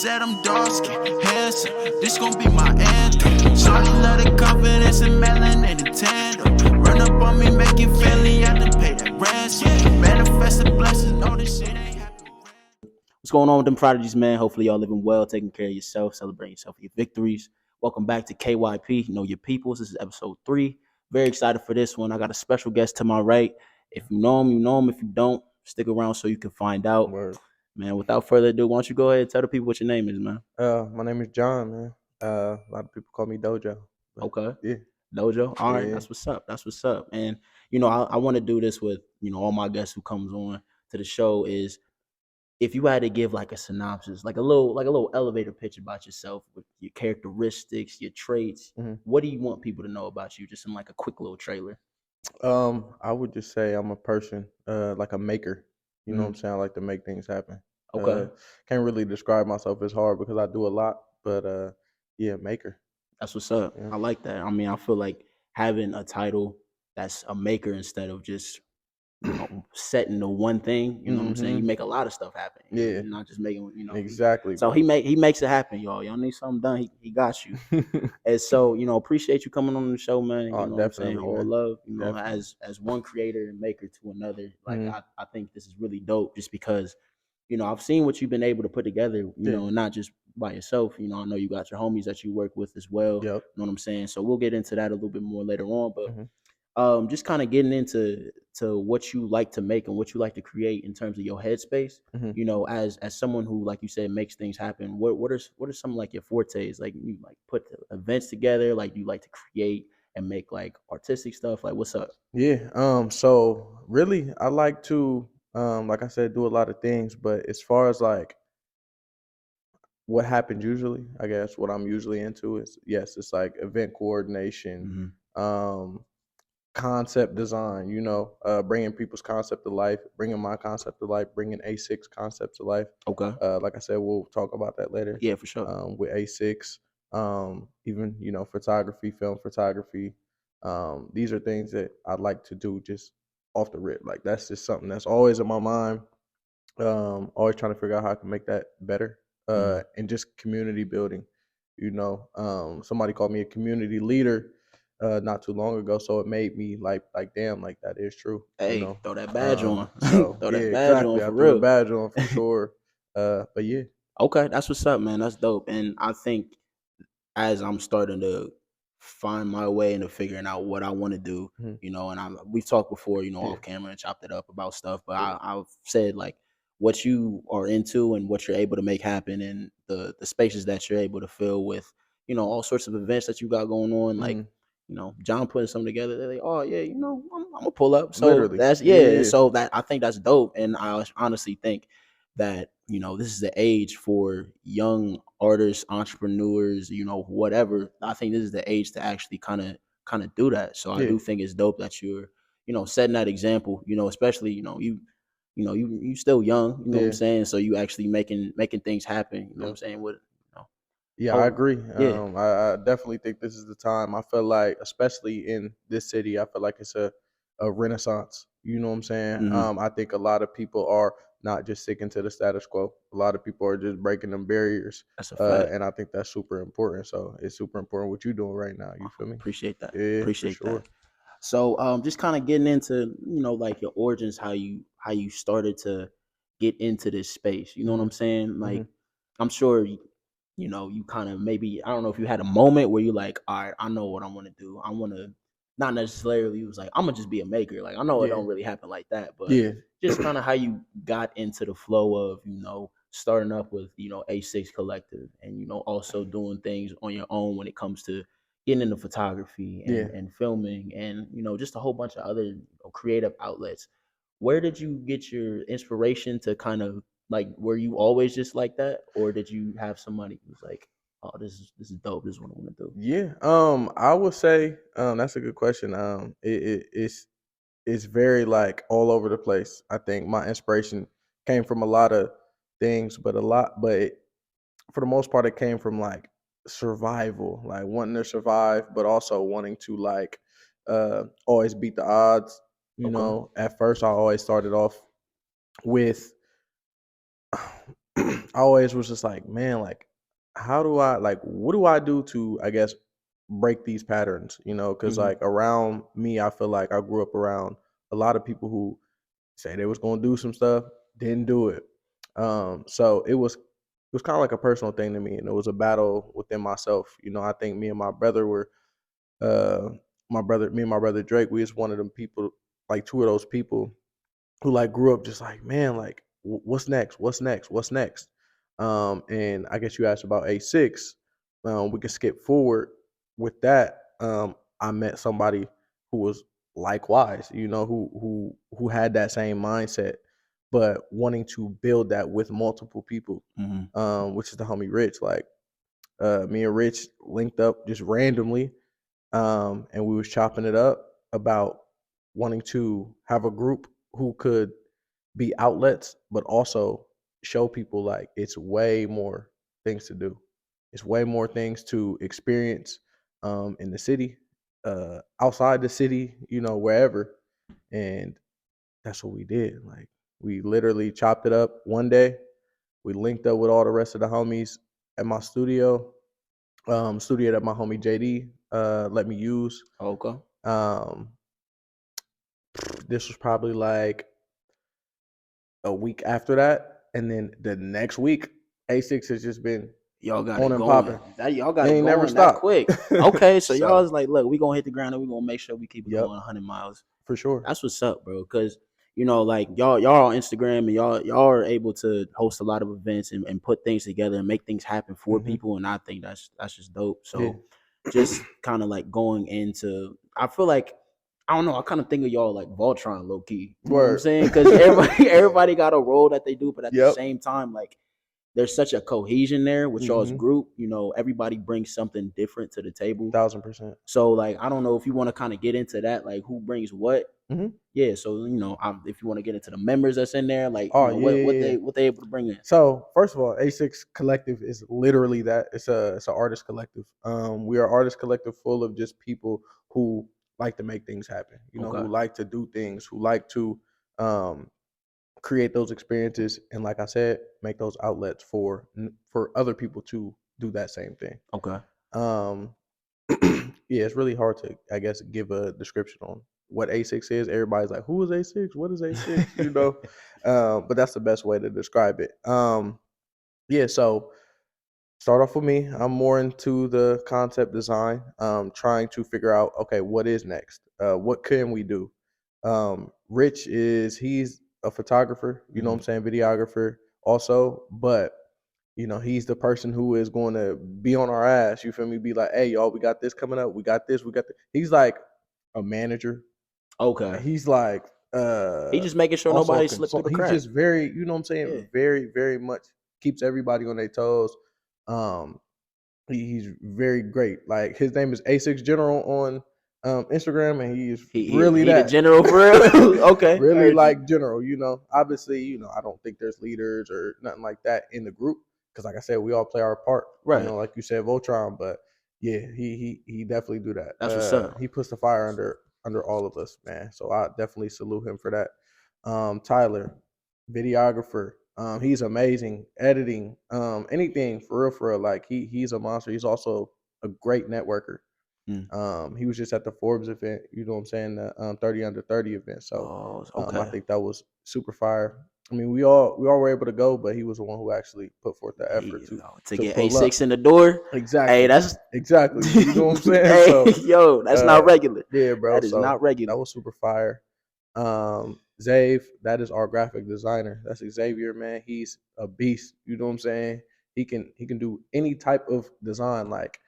said I'm dark skin, handsome. This gon' be my anthem. Shorty love the confidence and melanated tandem. Run up on me, make you feel you have to pay that ransom. Manifest the blessings, know this shit ain't happen. What's going on with them prodigies, man? Hopefully y'all living well, taking care of yourself, celebrating yourself for your victories. Welcome back to KYP, Know Your Peoples. This is episode 3. Very excited for this one. I got a special guest to my right. If you know him, you know him. If you don't, stick around so you can find out. Word. Man, without further ado, why don't you go ahead and tell the people what your name is, man? My name is John, man. A lot of people call me Dojo. But Okay. yeah. Dojo. All right, Yeah. that's what's up. That's what's up. And I want to do this with all my guests who comes on to the show. Is if you had to give like a synopsis, like a little elevator pitch about yourself with your characteristics, your traits, Mhm. what do you want people to know about you? Just in like a quick little trailer. I would just say I'm a person, like a maker. You know what I'm saying? I like to make things happen. Okay. Can't really describe myself as hard because I do a lot, but yeah, maker. That's what's up. Yeah. I like that. I mean, I feel like having a title that's a maker instead of just setting the one thing, you know what I'm saying? You Mhm. make a lot of stuff happen. Yeah. You're not just making, Exactly, So bro. he makes it happen, y'all. Y'all need something done, he got you. And so, appreciate you coming on the show, man. Oh, You know what I'm saying? definitely, All man. love, Definitely. as one creator and maker to another. Like Mhm. I think this is really dope just because, I've seen what you've been able to put together, Yeah. and not just by yourself. I know you got your homies that you work with as well. Yep. You know what I'm saying? So we'll get into that a little bit more later on. But Mhm. just kind of getting into what you like to make and what you like to create in terms of your headspace. Mhm. As someone who, like you said, makes things happen. What are some like your fortes? Like you like put the events together. Like you like to create and make like artistic stuff. Like what's up? Yeah. So really, I like to, like I said, do a lot of things. But as far as like what happens usually, I guess what I'm usually into is, yes, it's like event coordination, Mm-hmm. um, concept design. Bringing people's concept to life, bringing my concept to life, bringing A6 concept to life. Okay. Like I said, we'll talk about that later. Yeah, for sure. With A6, even photography, film photography. These are things that I'd like to do just off the rip. Like that's just something that's always in my mind. Always trying to figure out how I can make that better. Mhm. And just community building. Somebody called me a community leader not too long ago, so it made me like damn, like that is true. Hey, throw that badge on. So Throw yeah, that badge on exactly. I for threw the real. badge on for sure. But yeah. Okay, that's what's up, man. That's dope. And I think as I'm starting to find my way into figuring out what I want to do, Mhm. and we've talked before, Yeah. off camera and chopped it up about stuff, but Yeah. I've said like what you are into and what you're able to make happen and the spaces that you're able to fill with, all sorts of events that you got going on, like, Mhm. John putting something together. They're like, oh yeah, I'm gonna pull up. So Literally. that's Yeah, yeah. yeah. So that I think that's dope, and I honestly think that this is the age for young artists, entrepreneurs, whatever. I think this is the age to actually kind of do that. So I Yeah. do think it's dope that you're setting that example. Especially you still young. You know what I'm Yeah. saying. So you actually making things happen. You know what I'm Yep. saying. With Yeah, I oh agree. yeah. I definitely think this is the time. I feel like, especially in this city, I feel like it's a renaissance. You know what I'm saying? Hmm. I think a lot of people are not just sticking to the status quo. A lot of people are just breaking them barriers, That's a fact. and I think that's super important. So it's super important what you're doing right now. You feel me? Appreciate that. Yeah, for Appreciate that. sure. So just kind of getting into like your origins, how you started to get into this space. You know what Hmm. I'm saying? Like Hmm. I'm sure you kind of maybe I don't know if you had a moment where you like, all right, I know what I want to do. I want to not necessarily it was like I'm gonna just be a maker. Like I know it Yeah, don't really happen like that, but yeah, just kind of how you got into the flow of starting up with A6 Collective and also doing things on your own when it comes to getting into photography yeah. and filming and just a whole bunch of other creative outlets. Where did you get your inspiration to kind of like were you always just like that or did you have somebody who's like, oh, this is dope, this is what I want to do? Yeah. I would say that's a good question. It's very like all over the place. I think my inspiration came from a lot of things, but for the most part, it came from like survival, like wanting to survive, but also wanting to like always beat the odds. Okay. At first, I always started off with I always was just like, man, like, how do I like, what do I do to, I guess, break these patterns? Because Mhm. like around me, I feel like I grew up around a lot of people who say they was gonna do some stuff, didn't do it. So it was kind of like a personal thing to me, and it was a battle within myself. I think me and my brother were, uh, me and my brother Drake, we was one of them people, like two of those people who like grew up just like, man, like what's next? What's next? What's next? And I guess you asked about A6. We can skip forward with that. I met somebody who was likewise, who had that same mindset, but wanting to build that with multiple people, Mhm. which is the homie Rich. Like me and Rich linked up just randomly, and we was chopping it up about wanting to have a group who could be outlets, but also show people like it's way more things to do. It's way more things to experience in the city, outside the city, wherever. And that's what we did. Like we literally chopped it up one day. We linked up with all the rest of the homies at my studio that my homie JD let me use. Okay. Um, this was probably like a week after that, and then the next week, A6 has just been Y'all got on it and going. popping. Y'all got It it ain't never going that stopped. quick. Okay, so y'all So is like, look, we gonna hit the ground and we gonna make sure we keep it yep, going 100 miles. for sure. That's what's up, bro. Because like y'all on Instagram and y'all are able to host a lot of events and put things together and make things happen for Hmm. people. And I think that's just dope. Yeah. So just kind of like going into, I feel like, I don't know, I kind of think of y'all like Voltron low key. You know what I'm Word. saying? Because everybody got a role that they do, but at the Yep. same time, like there's such a cohesion there with y'all's Hmm. group. Everybody brings something different to the table. 1000%. So like I don't know if you want to kind of get into that, like who brings what. Hmm. Yeah, so if you want to get into the members that's in there, like Oh yeah, what yeah, yeah. they able to bring in. So first of all, A6 Collective is literally that. It's a artist collective. We are artist collective full of just people who like to make things happen. Okay, Who like to do things, who like to um, create those experiences, and like I said, make those outlets for other people to do that same thing. okay, Um, yeah, it's really hard to, I guess, give a description on what A6 is. Everybody's like, "Who is A6? What is A6?" But that's the best way to describe it. Yeah, so start off with me. I'm more into the concept design, trying to figure out, okay, what is next? What can we do? Rich he's a photographer, you know what Mhm. I'm saying, videographer also, but he's the person who is going to be on our ass. You feel me? Be like, hey, y'all, we got this coming up. We got this. We got this. He's like a manager. Okay. He's like He just making sure also a nobody slipped through consult. the He's crack. just very, you know what I'm Yeah. saying, very, very much keeps everybody on their toes. Um, he's very great. Like his name is A6 General on Instagram, and he's really He the that. general for real. Okay, I Really heard you. like general. Obviously, I don't think there's leaders or nothing like that in the group because, like I said, we all play our part. Right. Like you said, Voltron, but yeah, he definitely do that. That's what's up. He puts the fire under all of us, man. So I definitely salute him for that. Tyler, videographer. He's amazing. Editing, anything for real. Like he's a monster. He's also a great networker. Mm. He was just at the Forbes event, you know what I'm saying, the 30 under 30 event. So Oh, I okay. think that was super fire. I mean, we all were able to go, but he was the one who actually put forth the effort To to get pull up. A6 in the door. Hey, Exactly. that's Exactly. You know what I'm saying? hey, So yo, that's not regular. yeah, bro. That is So not regular. that was super fire. Zave, that is our graphic designer. That's Xavier, man. He's a beast. You know what I'm saying? He can do any type of design. Like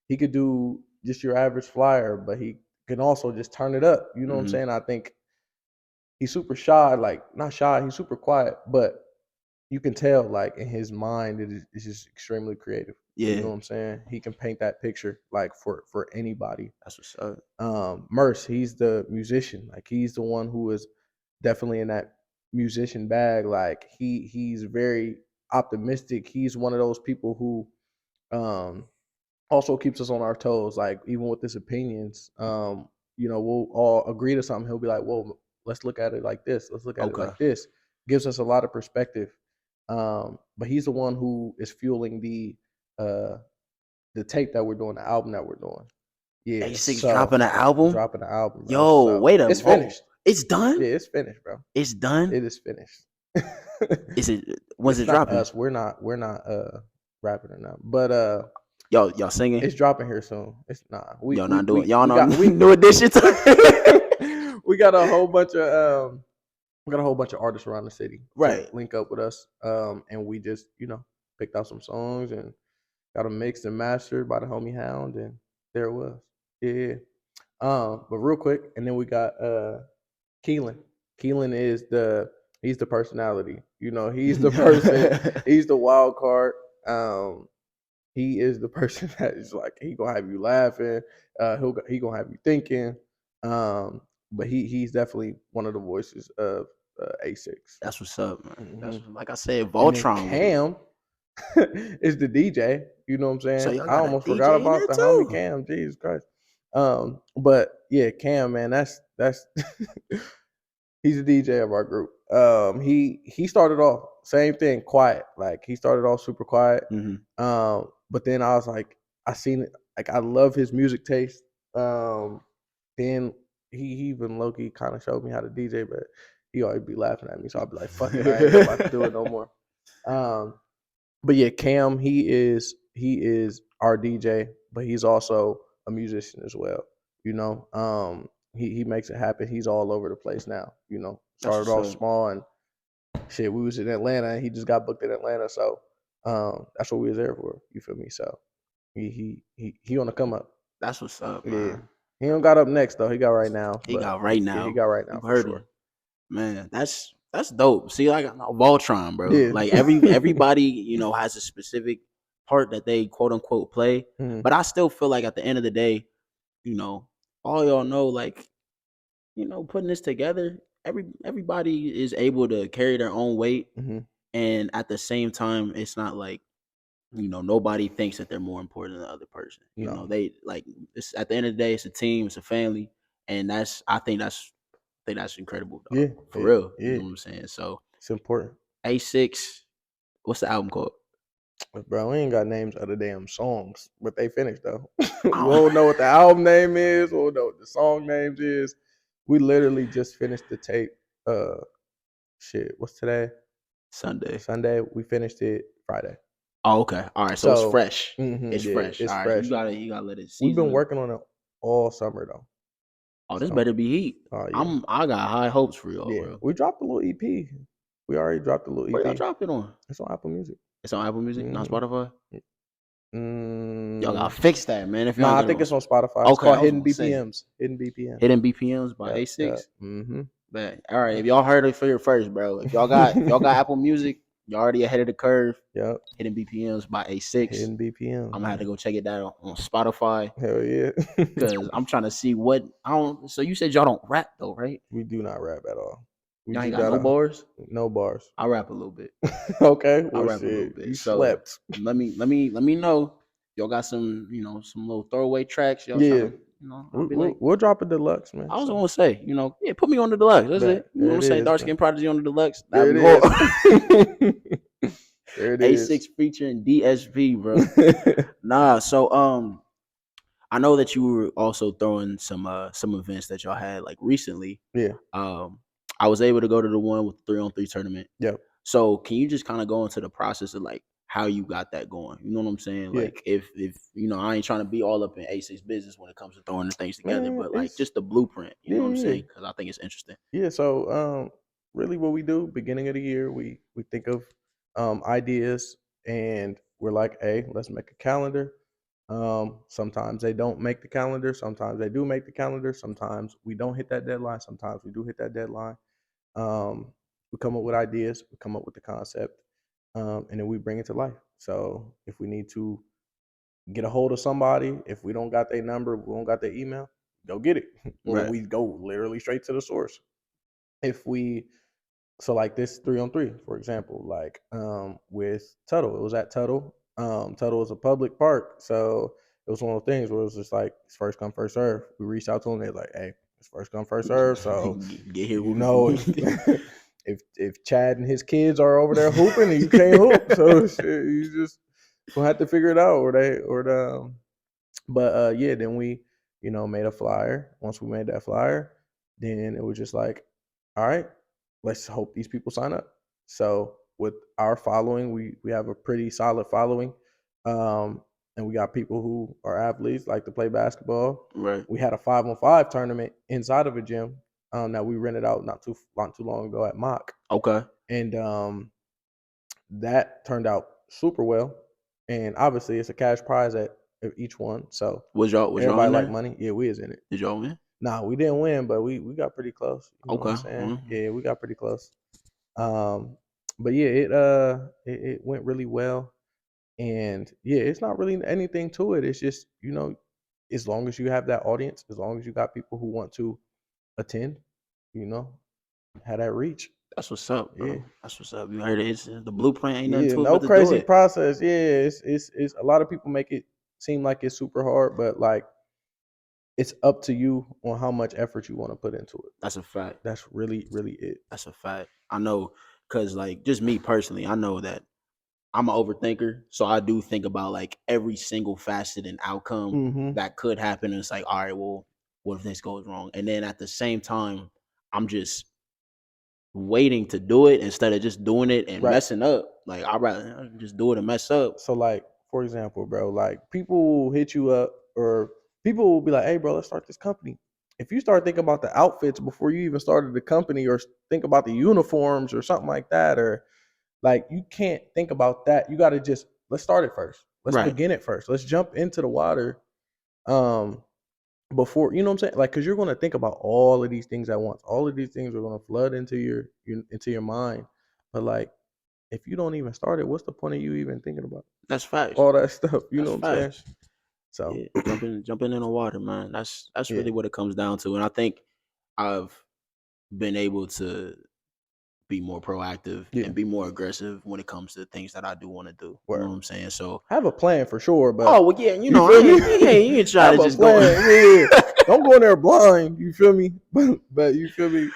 he could do just your average flyer, but he can also just turn it up. You know what I'm Hmm. saying? I think he's super shy, like not shy, he's super quiet, but you can tell like in his mind it's just extremely creative. You know Yeah, what I'm saying? He can paint that picture like for anybody. that's what's up. Merce, he's the musician. Like he's the one who is definitely in that musician bag. Like he's very optimistic. He's one of those people who also keeps us on our toes. Like even with his opinions, we'll all agree to something. He'll be like, "Well, let's look at it like this. Let's look at it Okay. like this." Gives us a lot of perspective. But he's the one who is fueling the tape that we're doing, the album that we're doing. Yeah, A6 so dropping an album. dropping the album, bro. Yo, So wait a it's minute. finished. It's done. Yeah, it's finished, bro. It's done. It is finished. Is it? When's It's it not dropping? us. We're not rapping or not. But Y'all singing? it's dropping here soon. It's Y'all not doing. Y'all not new edition. We got a whole bunch of artists around the city, to Right. link up with us. And we just picked out some songs and got them mixed and mastered by the homie Hound, and there it was. Yeah. But real quick, and then we got Keelan. Keelan is he's the personality. He's the person. He's the wild card. He is the person that is like he gonna have you laughing. He gonna have you thinking. But he's definitely one of the voices of A6. That's what's up, man. That's Mhm. like I said, And then Voltron. Cam is the DJ. You know what I'm saying? So y'all I got a almost DJ forgot in about there the homie too? Cam. Jesus Christ. But yeah, Cam, man, that's he's the DJ of our group. He started off same thing, quiet. Like he started off super quiet. But then I was like, I seen it. Like I love his music taste. Then he even low-key kind of showed me how to DJ, but he always be laughing at me, so I'll be like, fuck it, I ain't about to do it no more. But yeah, Cam, he is our DJ, but he's also a musician as well. He makes it happen. He's all over the place now. Started off small and shit. We was in Atlanta, and he just got booked in Atlanta, so that's what we was there for. You feel me? So he on the come up. That's what's up, man. Yeah, he don't got up next though. He got right now. He got right now. Yeah, he got right now. You For heard sure. him. Man, that's dope. See, like Voltron, bro. Yeah. Like everybody, has a specific part that they quote unquote play. Mhm. But I still feel like at the end of the day, all y'all know, like, putting this together, everybody is able to carry their own weight. Mhm. And at the same time, it's not like, nobody thinks that they're more important than the other person. No. They like it's at the end of the day, it's a team, it's a family, and I think that's incredible, dog. Yeah, For yeah, real. yeah. You know what I'm saying? So It's important. A6, what's the album called? But bro, we ain't got names of the damn songs, but they finished though. We don't- don't know what the album name is. We don't know what the song names is. We literally just finished the tape. Shit. What's today? Sunday. Sunday. We finished it Friday. Oh, okay. All right. So it's fresh. It's Fresh. It's All right. fresh. You gotta let it season. We've been working on it all summer though. Oh, this So, better be heat. yeah. I got high hopes for y'all, Yeah, bro. we dropped a little EP. We already dropped a little EP. Where y'all drop it on? It's on Apple Music. It's on Apple Music, not Spotify. Y'all gotta Mm, fix that, man. If y'all no, I get think it it's on Spotify. It's Okay, I called was Hidden gonna say. BPMs. Hidden BPMs. Hidden BPMs by Yep, A6. yep. Mm-hmm. But all right, if y'all heard it for your first, bro. If y'all got Apple Music, you're already ahead of the curve. Yep. Hidden BPMs by A6. Hidden BPMs. I'm gonna have to go check it out on Spotify Hell yeah. because I'm trying to see what I don't. So you said y'all don't rap though, right? We do not rap at all. We Y'all ain't just got no bars. No bars. I rap a little bit. Okay. I Well, rap a little shit. bit. You So slept. let me know. Y'all got some, some little throwaway tracks. Y'all Yeah. trying to, I'll be like, We'll drop a deluxe, man. I was gonna say, yeah, put me on the deluxe. That's Bet. it. You know what I'm There it saying? is, Dark man. Skin Prodigy on the deluxe. There That'd it be is. There it is. A6 featuring DSP, bro. Nah, so I know that you were also throwing some events that y'all had like recently. Yeah. I was able to go to the one with the 3-on-3 tournament. Yep. So can you just kind of go into the process of like how you got that going? You know what I'm saying? Yeah. Like if I ain't trying to be all up in A6 business when it comes to throwing the things together, Man, but like it's- just the blueprint. You know what I'm Yeah, saying? Because I think it's interesting. Yeah, so really what we do, beginning of the year, we think of ideas and we're like, hey, let's make a calendar. Sometimes they don't make the calendar, sometimes they do make the calendar, sometimes we don't hit that deadline, sometimes we do hit that deadline. We come up with ideas, we come up with the concept, and then we bring it to life. So if we need to get a hold of somebody, if we don't got their number, we don't got their email, go get it. Or Right. we go literally straight to the source. So like this 3-on-3, for example, like with Tuttle, it was at Tuttle. Tuttle is a public park, so it was one of those things where it was just like it's first come first serve. We reached out to them, they're like, hey, it's first come first serve, so Get here. you know if Chad and his kids are over there hooping and you can't hoop, so shit, you just gonna have to figure it out, but yeah, then we made a flyer. Once we made that flyer, then it was just like, all right, let's hope these people sign up. So with our following, we have a pretty solid following, and we got people who are athletes, like to play basketball. Right. We had a 5-on-5 tournament inside of a gym that we rented out not too long ago at Mock, Okay. and that turned out super well. And obviously, it's a cash prize at each one, so Was y'all everybody in like there? money. Yeah, we is in it. Did y'all win? Nah, we didn't win, but we got pretty close. You know what Okay. I'm saying? Mm-hmm. Yeah, we got pretty close. But yeah, it went really well, and yeah, it's not really anything to it. It's just as long as you have that audience, as long as you got people who want to attend, you know, have that reach. That's what's up, bro. Yeah, That's what's up. You heard it. It's, the blueprint ain't nothing yeah, to it no but to do crazy it. process. Yeah, it's a lot of people make it seem like it's super hard, but like it's up to you on how much effort you want to put into it. That's a fact. That's really, really it. That's a fact. I know, cause like just me personally, I know that I'm an overthinker, so I do think about like every single facet and outcome Mm-hmm. that could happen. And it's like, all right, well, what if this goes wrong? And then at the same time, I'm just waiting to do it instead of just doing it and Right. messing up. Like I'd rather just do it and mess up. So like, for example, bro, like people will hit you up or people will be like, "Hey, bro, let's start this company." If you start thinking about the outfits before you even started the company, or think about the uniforms or something like that, or like you can't think about that. You got to just let's start it first. Let's Right. begin it first. Let's jump into the water. Before you know what I'm saying, like, because you're going to think about all of these things at once. All of these things are going to flood into your mind. But like, if you don't even start it, what's the point of you even thinking about That's facts. all that stuff? You That's know what I'm saying? facts. So Yeah, jumping in the water, man. That's yeah, really what it comes down to. And I think I've been able to be more proactive yeah, and be more aggressive when it comes to things that I do want to do. You know where what I'm saying? So, have a plan for sure, but oh well, yeah, you feel me? you ain't try to Have a just go. plan. Yeah, don't go in there blind. You feel me? But you feel me?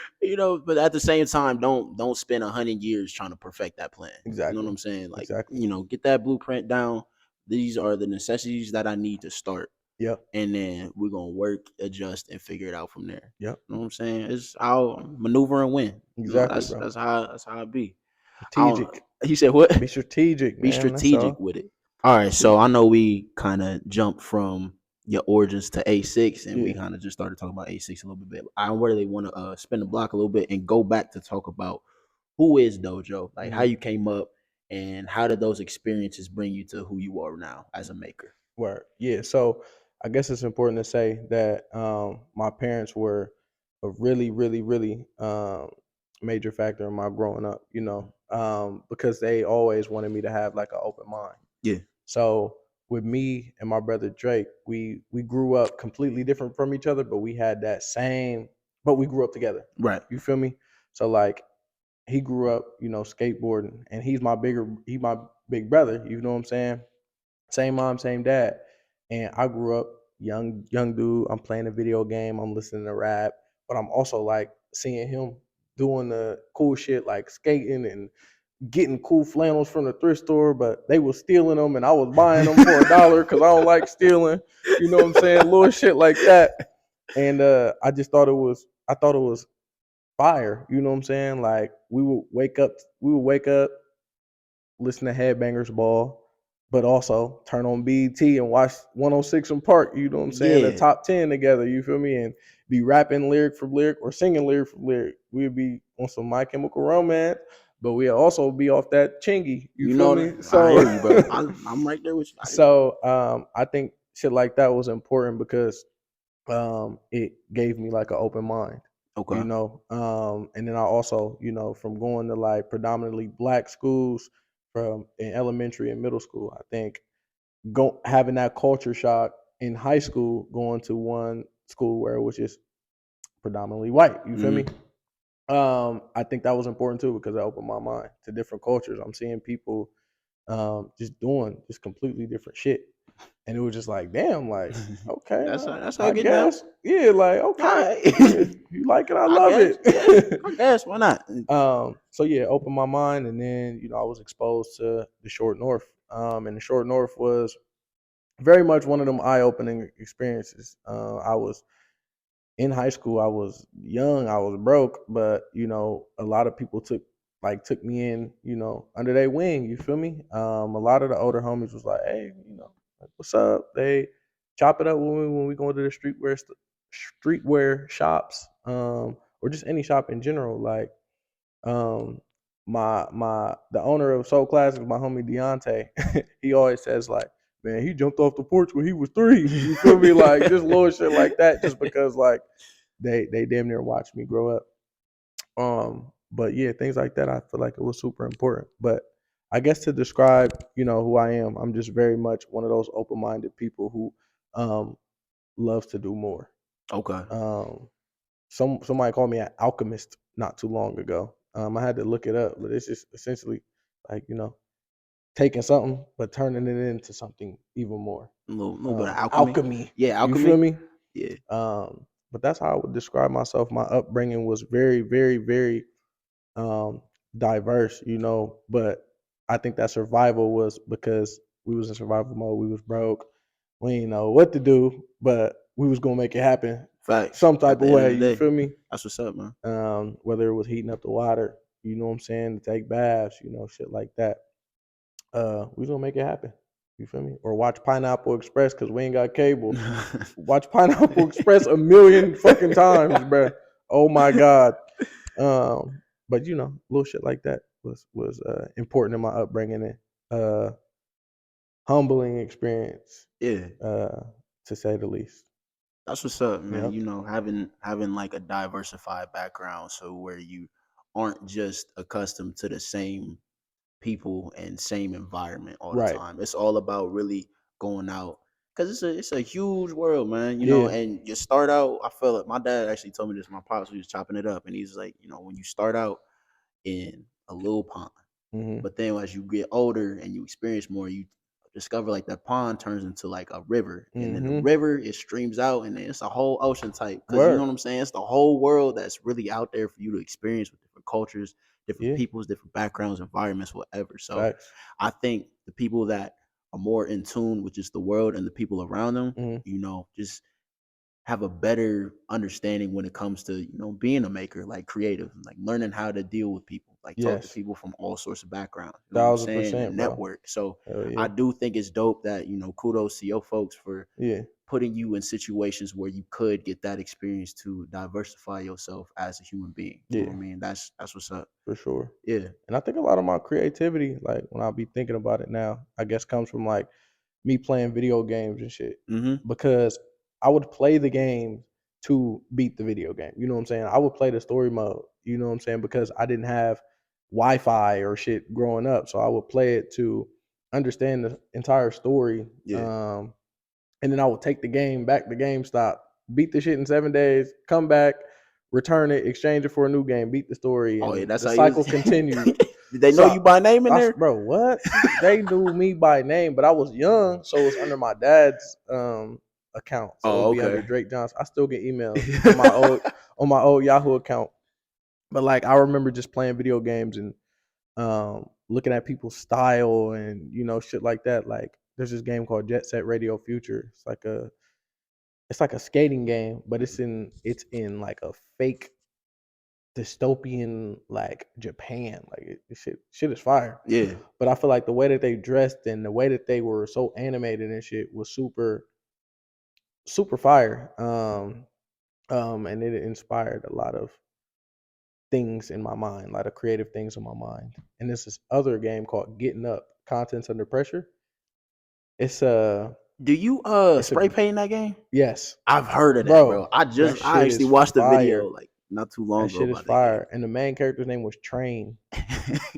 But at the same time, don't spend 100 years trying to perfect that plan. You know what Exactly. I'm saying? Like, Exactly. get that blueprint down. These are the necessities that I need to start, Yep. and then we're gonna work, adjust, and figure it out from there. Yep. You know what I'm saying? It's I'll maneuver and win. Exactly, That's bro. how I be. I don't. Strategic. He said what? Be strategic, Be man. That's strategic all. with it. All right, so Yeah. I know we kind of jumped from your origins to A6, and we Yeah. kind of just started talking about A6 a little bit. I really want to spin the block a little bit and go back to talk about who is Dojo, like how Mhm. you came up, and how did those experiences bring you to who you are now as a maker. Word. Yeah. So I guess it's important to say that my parents were a really, really, really major factor in my growing up, because they always wanted me to have like an open mind. Yeah. So with me and my brother Drake, we grew up completely different from each other, but we had that same, but we grew up together. Right. You feel me? So like he grew up, skateboarding, and he's my big brother. You know what I'm saying? Same mom, same dad. And I grew up young dude. I'm playing a video game. I'm listening to rap, but I'm also like seeing him doing the cool shit like skating and getting cool flannels from the thrift store, but they was stealing them, and I was buying them for $1 because I don't like stealing. You know what I'm saying? Little shit like that. And I thought it was fire. You know what I'm saying? Like we would wake up, listen to Headbangers Ball, but also turn on BET and watch 106 in Park. You know what I'm saying? The Yeah. top 10 together. You feel me? And be rapping lyric for lyric or singing lyric for lyric. We'd be on some My Chemical Romance, but we'd also be off that chingy. You feel me? I So, hear you, bro. I'm right there with you. I think shit like that was important because it gave me like an open mind. Okay. And then I also, from going to like predominantly black schools from in elementary and middle school, I think having that culture shock in high school, going to one school where it was just predominantly white. You feel me? I think that was important too because it opened my mind to different cultures. I'm seeing people just doing just completely different shit. And it was just like, damn, like, okay, that's how I I get down. guess. Yeah, like, All okay. right. Yeah, you like it, I I love guess. it. Yeah. I guess. Why not? So yeah, opened my mind, and then I was exposed to the short north. And the short north was very much one of them eye-opening experiences. I was in high school. I was young, I was broke, but a lot of people took me in, under their wing. You feel me? A lot of the older homies was like, hey, like, what's up? They chop it up when we go to the streetwear shops, or just any shop in general. Like, um, my the owner of Soul Classics, my homie Deontay, he always says like, man, he jumped off the porch when he was 3. You feel me? Like, just little shit like that, just because like they damn near watched me grow up. But yeah, things like that, I feel like it was super important. But I guess to describe, who I am, I'm just very much one of those open-minded people who loves to do more. Okay. Somebody called me an alchemist not too long ago. I had to look it up, but it's just essentially like, taking something but turning it into something even more. A little bit of alchemy. Alchemy. Yeah, You feel alchemy. me? Yeah. But that's how I would describe myself. My upbringing was very, very, very um, diverse, But I think that survival was because we was in survival mode. We was broke. We didn't know what to do, but we was gonna make it happen Facts. some type At the of end of way. the You day, feel me? that's what's up, man. Whether it was heating up the water, you know what I'm saying, to take baths, shit like that. We was gonna make it happen. You feel me? Or watch Pineapple Express because we ain't got cable. Watch Pineapple Express a million fucking times, bro. Oh my god. But little shit like that was important in my upbringing, and humbling experience, Yeah. to say the least. That's what's up, man. Yep. Having like a diversified background, so where you aren't just accustomed to the same people and same environment all the Right. time. It's all about really going out because it's a huge world, man. Yeah. And you start out. I feel like my dad actually told me this. My pops was chopping it up, and he's like, when you start out in a little pond, Mm-hmm. but then as you get older and you experience more, you discover like that pond turns into like a river. And then the Mm-hmm. river, it streams out and then it's a whole ocean type. Cause you know Word. what I'm saying? It's the whole world that's really out there for you to experience with different cultures, different Yeah. peoples, different backgrounds, environments, whatever. So Facts. I think the people that are more in tune with just the world and the people around them, Mm-hmm. just have a better understanding when it comes to being a maker, like creative, like learning how to deal with people, like talk to Yes. people from all sorts of backgrounds, you know what I'm Thousand saying, and percent, bro. network. So Hell I yeah. do think it's dope that kudos to your folks for Yeah. putting you in situations where you could get that experience to diversify yourself as a human being. You know what Yeah. I mean? That's what's up. For sure. Yeah. And I think a lot of my creativity, like when I be thinking about it now, I guess comes from like me playing video games and shit. Mm-hmm. Because I would play the game to beat the video game. You know what I'm saying? I would play the story mode. You know what I'm saying? Because I didn't have Wi-Fi or shit growing up, so I would play it to understand the entire story. Yeah. And then I would take the game back to GameStop, beat the shit in 7 days, come back, return it, exchange it for a new game, beat the story, Oh yeah, and that's the how you cycle continued. did they know So, you by name in there? bro, what? They knew me by name, but I was young, so it was under my dad's account. So it Oh, would be under okay. Drake Johnson. I still get emails on my old Yahoo account. But like I remember just playing video games and looking at people's style and shit like that. Like there's this game called Jet Set Radio Future. It's like a skating game, but it's in like a fake dystopian like Japan. Like shit is fire. Yeah. But I feel like the way that they dressed and the way that they were so animated and shit was super super fire. And it inspired a lot of things in my mind, a lot of creative things in my mind. And this is other game called Getting Up, Contents Under Pressure. It's a Do you it's a spray paint in that game? yes, I've heard of that, bro. bro. That I shit actually is watched the video fire. like not too long That ago shit is about that game. fire. And the main character's name was Train.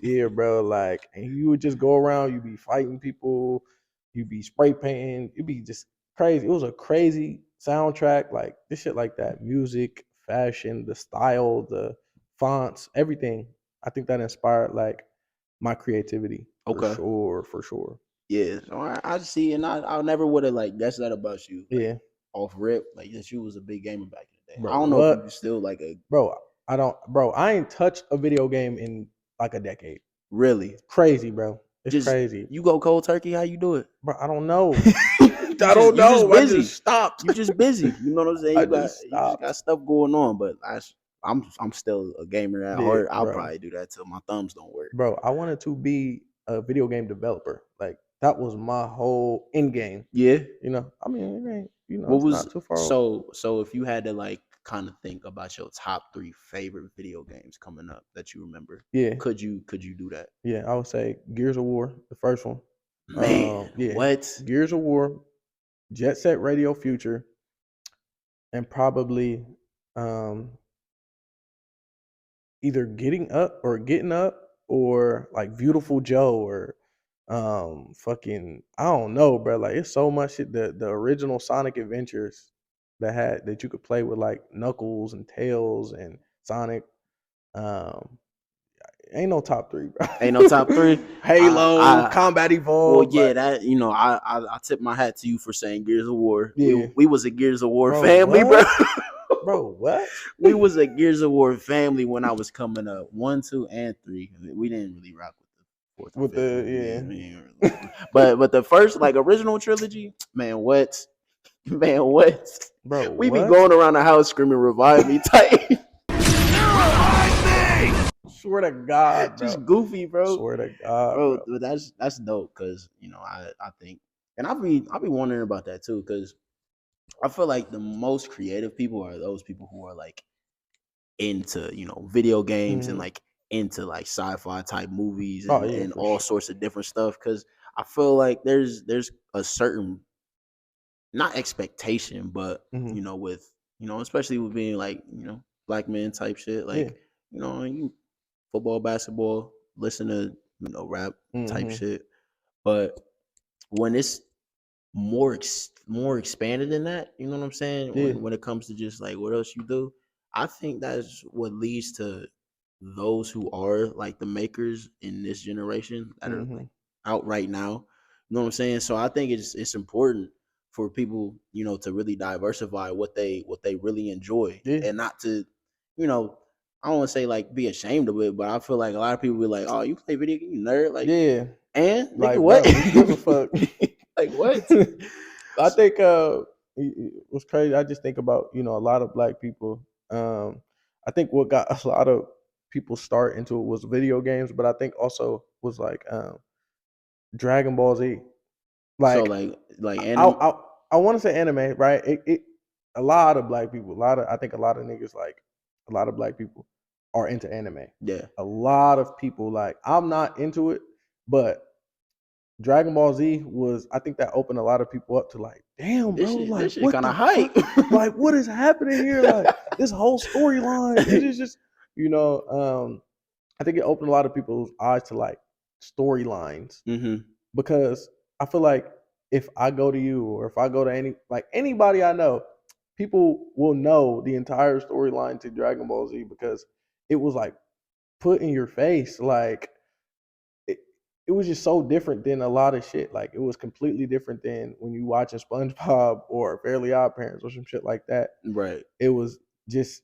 Yeah, bro. Like, and you would just go around, you be fighting people, you be spray painting, you be just crazy. It was a crazy soundtrack, like this shit like that. Music, fashion, the style, the fonts, everything. I think that inspired like my creativity for Okay. sure, for sure. Yeah, so I see, and I never would have like guessed that about you. Like, Yeah, off rip, like that you was a big gamer back in the day. bro. I don't know if you What, still like a bro? I ain't touched a video game in like a decade. really Crazy, bro. It's just crazy, you go cold turkey. How you do it? bro. I don't know. you I don't you just know. I busy. just stopped. You just busy. You know what I'm saying? I You just just got stopped. stuff going on. But I'm still a gamer at Yeah, heart. I'll bro. probably do that till my thumbs don't work. Bro, I wanted to be a video game developer. Like that was my whole end game. Yeah. You know, I mean, it ain't, What it's was not too far off. so if you had to like kind of think about your top 3 favorite video games coming up that you remember, Yeah, could you do that? yeah. I would say Gears of War, the first one. Man, Yeah, what? Gears of War, Jet Set Radio Future, and probably um either getting up or like Beautiful Joe or fucking I don't know, bro. Like it's so much shit. The original Sonic Adventures that you could play with like Knuckles and Tails and Sonic. Um ain't no top 3, bro. Ain't no top 3. Halo, I Combat Well, Evolved, yeah, like that I tip my hat to you for saying Gears of War. yeah. We was a Gears of War Bro, family, bro. what? Bro, what? We was a Gears of War family when I was coming up. 1, 2, and 3. We didn't really rock with the fourth and With fifth the one. yeah. We didn't really- but the first like original trilogy, man, what? Man, what? Bro, We be what? going around the house screaming "Revive me!" tight. Swear to God, bro. Just goofy, bro. Swear to God, Bro, bro. but that's dope because I think, and I be wondering about that too because I feel like the most creative people are those people who are like into video games and Mhm. like into like sci-fi type movies Oh yeah, and for all sure. sorts of different stuff because I feel like there's a certain not expectation but Mhm. with especially with being like black men type shit Yeah. like you football basketball listen to rap type Mhm. shit but when it's more expanded than that. You know what I'm saying? Yeah. When it comes to just like what else you do, I think that's what leads to those who are like the makers in this generation that are like Mhm. out right now. You know what I'm saying? So I think it's important for people to really diversify what they really enjoy Yeah. and not to you know I don't want to say like be ashamed of it, but I feel like a lot of people be like, "Oh, you play video game, you nerd?" Like, Yeah. and nigga, Like, what? bro, who gives a fuck? Like what? I think what's crazy, I just think about, a lot of black people. I think what got a lot of people start into it was video games, but I think also was like Dragon Ball Z. So Like like I anime. I, I want to say anime, right? It a lot of black people, I think a lot of niggas like a lot of black people are into anime. Yeah. A lot of people like I'm not into it, but Dragon Ball Z was I think that opened a lot of people up to like, damn, bro, like This shit what kind the of hype. fuck? Like what is happening here? Like this whole storyline, it is just, I think it opened a lot of people's eyes to like storylines hmm because I feel like if I go to you or if I go to anybody I know, people will know the entire storyline to Dragon Ball Z because it was like put in your face. Like it, it was just so different than a lot of shit. Like it was completely different than when you watching SpongeBob or Fairly Odd Parents or some shit like that. Right. It was just I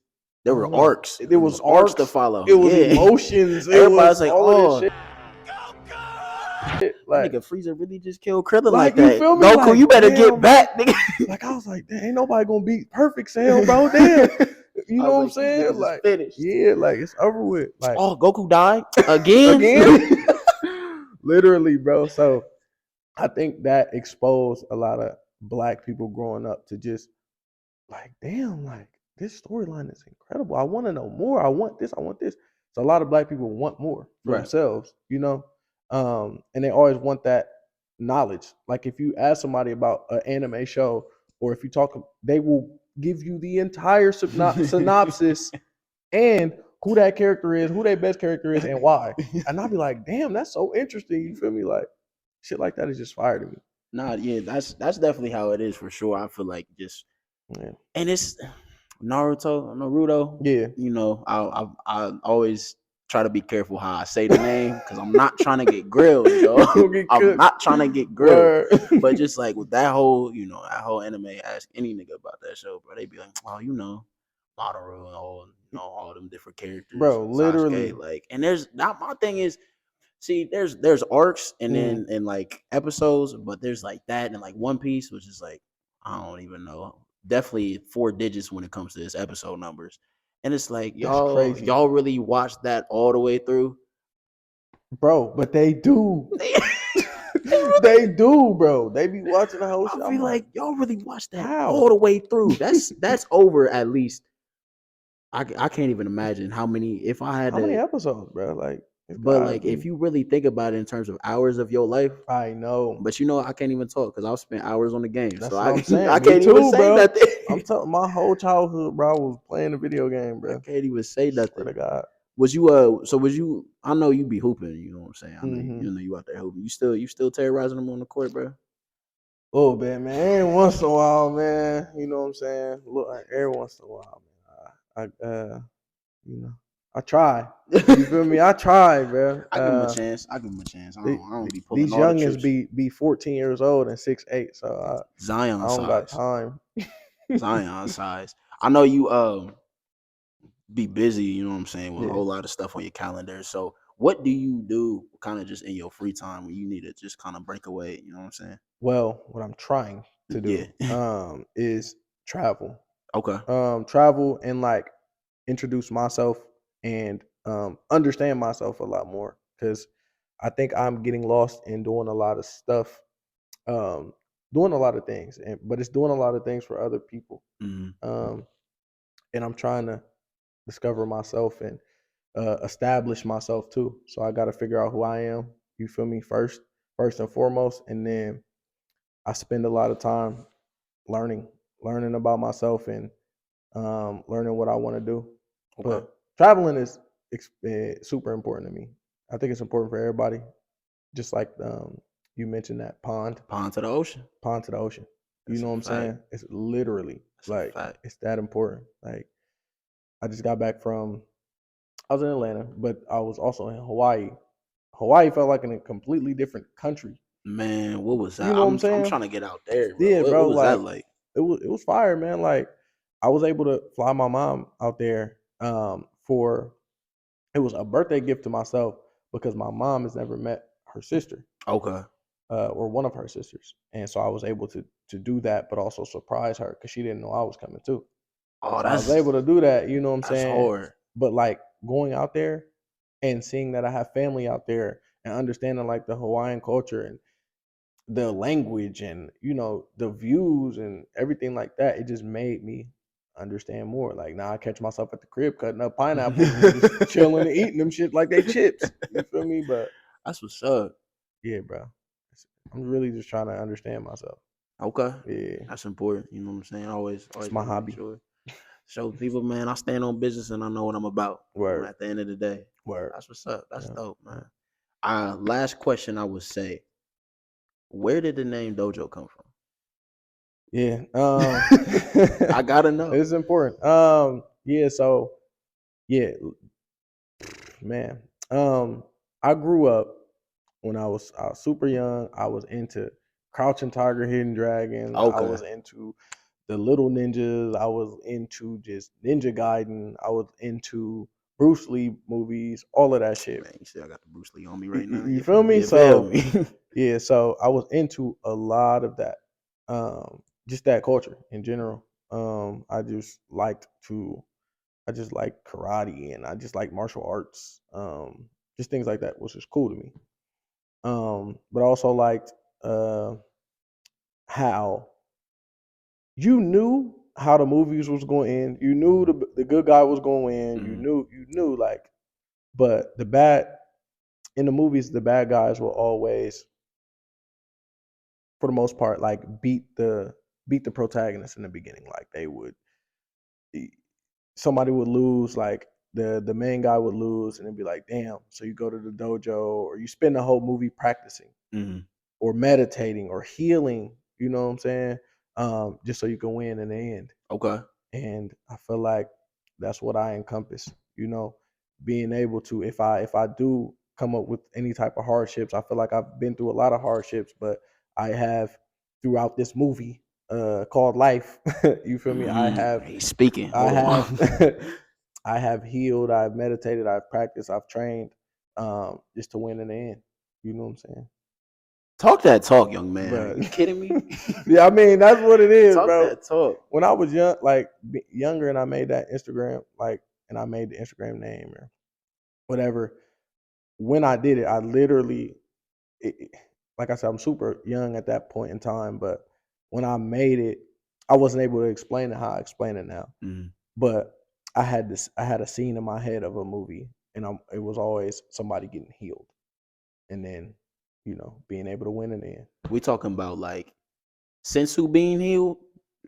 There don't were know. arcs. There There was was arcs to arcs. follow. It was Yeah. emotions. It Everybody's was like, all of this oh, shit. that Like, nigga Frieza really just killed Krillin like like you that. feel me? Goku, Like, you better get damn, bro. back, nigga. Like I was like, damn, ain't nobody gonna beat Perfect Cell, bro. Damn. You I know was what I'm like, these saying? niggas is Like, finished. yeah, like it's over with. Like Oh, Goku died again. again. Literally, bro. So I think that exposed a lot of black people growing up to just like, damn, like this storyline is incredible. I want to know more. I want this. I want this. So a lot of black people want more for Right. themselves, and they always want that knowledge. Like if you ask somebody about an anime show, or if you talk, they will give you the entire synopsis and who that character is, who their best character is, and why. And I'll be like, damn, that's so interesting. You feel me? Like shit like that is just fire to me. Nah, yeah, that's definitely how it is for sure. I feel like just Yeah. and it's Naruto. Yeah. I always try to be careful how I say the name because I'm not trying to get grilled, yo. You gonna get I'm cooked. not trying to get grilled. Word. But just like with that whole anime, ask any nigga about that show, bro. They be like, oh, Mamoru and all them different characters, Bro, literally. Sasuke, like, and there's not my thing is. See, there's arcs and then and like episodes, but there's like that and like One Piece, which is like I don't even know. Definitely 4 digits when it comes to this episode numbers. And it's like That's crazy. y'all really watch that all the way through? Bro, but they do. They They do, bro. They be watching the whole shit. I I'm feel like y'all really watch that how? all the way through. That's over at least. I can't even imagine how many if I had how many to. episodes, bro? Like, But like if you really think about it in terms of hours of your life, I know. but I can't even talk because I've spent hours on the game. That's So what I'm saying. I Me can't even too, say bro. nothing. I'm telling my whole childhood, bro, I was playing a video game, I bro. can't even say Swear nothing. to God. Was you I know you be hooping, you know what I'm saying? I know Mhm. you out there hooping. You still terrorizing them on the court, bro? Oh, man. Every once in a while, man. You know what I'm saying? Look, every once in a while, man. I try. You feel me? I try, bro. I give him a chance. I don't be pulling These all the youngins tricks. be 14 years old and 6'8", so Zion I don't got size. time. Zion size. I know you be busy, you know what I'm saying, with a Yeah. whole lot of stuff on your calendar. So what do you do kind of just in your free time when you need to just kind of break away, you know what I'm saying? Well, what I'm trying to do Yeah. is travel. Okay. Travel and like introduce myself and understand myself a lot more because I think I'm getting lost in doing a lot of stuff, doing a lot of things, but it's doing a lot of things for other people. Um, and I'm trying to discover myself and establish myself too. So I got to figure out who I am. You feel me? First and foremost, and then I spend a lot of time learning about myself and learning what I want to do. Okay. But traveling is super important to me. I think it's important for everybody. Just like you mentioned that Pond to the ocean. pond to the ocean. That's You know a what I'm fact. saying? It's literally That's a like fact. it's that important. Like I just got back from I was in Atlanta, but I was also in Hawaii. Hawaii felt like in a completely different country. Man, what was that? You know what I'm I'm saying? trying to get out there, bro. Yeah, What bro. was that Like like? it was fire, man. Like I was able to fly my mom out there for it was a birthday gift to myself because my mom has never met her sister Okay. or one of her sisters, and so I was able to do that, but also surprise her because she didn't know I was coming too. Oh, So I was able to do that. You know what I'm that's saying? hard. But like going out there and seeing that I have family out there and understanding like the Hawaiian culture and the language and the views and everything like that, it just made me understand more. Like now I catch myself at the crib cutting up pineapples and just chilling and eating them shit like they chips. You feel me? But That's what's up. yeah, bro. I'm really just trying to understand myself. Okay. Yeah. That's important. You know what I'm saying? Always It's my gotta make hobby. sure. Show people, man, I stand on business and I know what I'm about. Word. At the end of the day. Word. That's what's up. That's Yeah. dope, man. Last question I would say. Where did the name Dojo come from? Yeah. I gotta know. It's important. Yeah, so yeah, man. I grew up when I was super young. I was into Crouching Tiger, Hidden Dragon. I Okay. was into the Little Ninjas. I was into just Ninja Gaiden. I was into Bruce Lee movies, all of that shit. Man, you see I got the Bruce Lee on me right now. You feel me? You feel So me? yeah, so I was into a lot of that. Just that culture in general. I just liked to I just like karate and I just like martial arts. Just things like that, which is cool to me. But I also liked how you knew how the movies was going to end. You knew the good guy was going to win. You knew like, but the bad in the movies, the bad guys will always, for the most part, like beat the protagonist in the beginning. Like they would, somebody would lose, like the main guy would lose, and it'd be like, damn. So you go to the dojo, or you spend the whole movie practicing, or meditating, or healing. You know what I'm saying? Just so you can win in the end. Okay. And I feel like that's what I encompass. being able to, if I do come up with any type of hardships, I feel like I've been through a lot of hardships, but I have throughout this movie called life. You feel me? He's speaking. I Hold on. have I have healed, I've meditated, I've practiced, I've trained, just to win in the end. You know what I'm saying? Talk that talk, young man. Bro. Are you kidding me? Yeah, I mean that's what it is, Talk bro. that talk. When I was young, like younger, and I made that Instagram, like, and I made the Instagram name or whatever. When I did it, I literally, like I said, I'm super young at that point in time, but when I made it, I wasn't able to explain it how I explain it now. Mm. But I had a scene in my head of a movie, and it was always somebody getting healed, and then, being able to win in the end. We talking about like Sensu being healed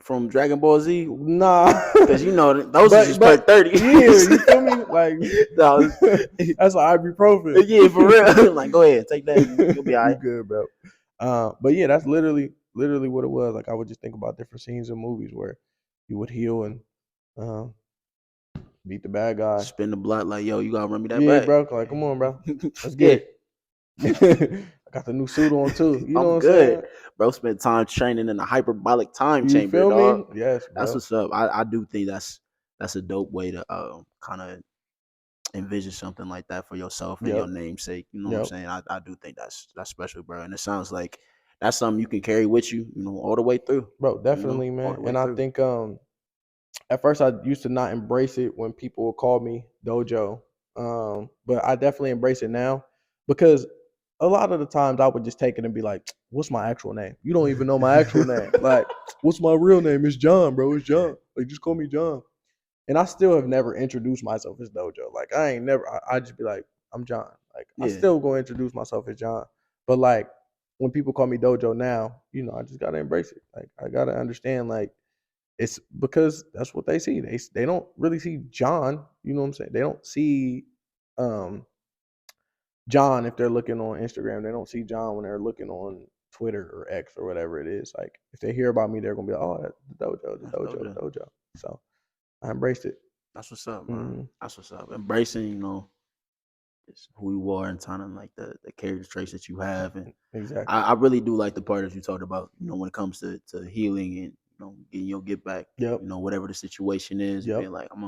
from Dragon Ball Z? Nah, Because those are just per 30. Yeah, you feel me? Like, No, that's like ibuprofen. yeah, for real. Like, go ahead, take that. You'll be all You right. good, bro. But yeah, that's literally what it was. Like, I would just think about different scenes in movies where you would heal and beat the bad guy. Spin the block like, yo, you gotta run me that Yeah, back. bro. Like, come on, bro. Let's get it. I got the new suit on too. You know I'm what good. I'm saying? Bro, spent time training in a hyperbolic time You chamber, feel dog. me? Yes, bro. That's what's up. I do think that's a dope way to kind of envision something like that for yourself and your namesake. You know what I'm saying? I do think that's special, bro. And it sounds like that's something you can carry with you, all the way through. Bro, definitely, man. And I think at first I used to not embrace it when people would call me Dojo. But I definitely embrace it now, because a lot of the times I would just take it and be like, what's my actual name? You don't even know my actual name. Like, what's my real name? It's John, bro. It's John. Like, just call me John. And I still have never introduced myself as Dojo. Like, I just be like, I'm John. Like, I still go introduce myself as John. But like, when people call me Dojo now, I just gotta embrace it. Like, I gotta understand, like, it's because that's what they see. They don't really see John. You know what I'm saying? They don't see John if they're looking on Instagram. They don't see John when they're looking on Twitter or X or whatever it is. Like, if they hear about me, they're gonna be like, oh, that's the Dojo. So I embraced it. That's what's up, man. That's what's up. Embracing, it's who you are and kind of like the character traits that you have. And exactly, I really do like the part that you talked about, when it comes to healing and getting your get back. Yep. Whatever the situation is, being like, I'm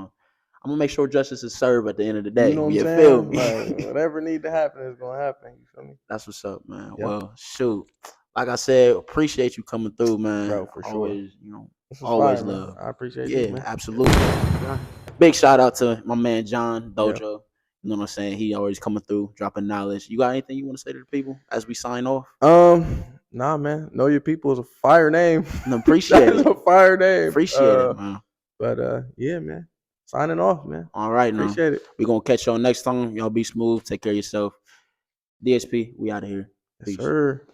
gonna make sure justice is served at the end of the day. You know what I'm saying? Feel me? Like, whatever need to happen is gonna happen. You feel me? That's what's up, man. Yep. Well, shoot. Like I said, appreciate you coming through, man. Bro, for always, sure. Always fire, love. Man. I appreciate you, man. Yeah, absolutely. Big shout out to my man John Dojo. Yep. You know what I'm saying? He always coming through, dropping knowledge. You got anything you want to say to the people as we sign off? Nah, man. Know Your People is a fire name. Appreciate it. It's a fire name. Appreciate it, man. But yeah, man. Signing off, man. All right, now. Appreciate it. We're gonna catch y'all next time. Y'all be smooth. Take care of yourself. DSP, we out of here. Peace. Yes, sir.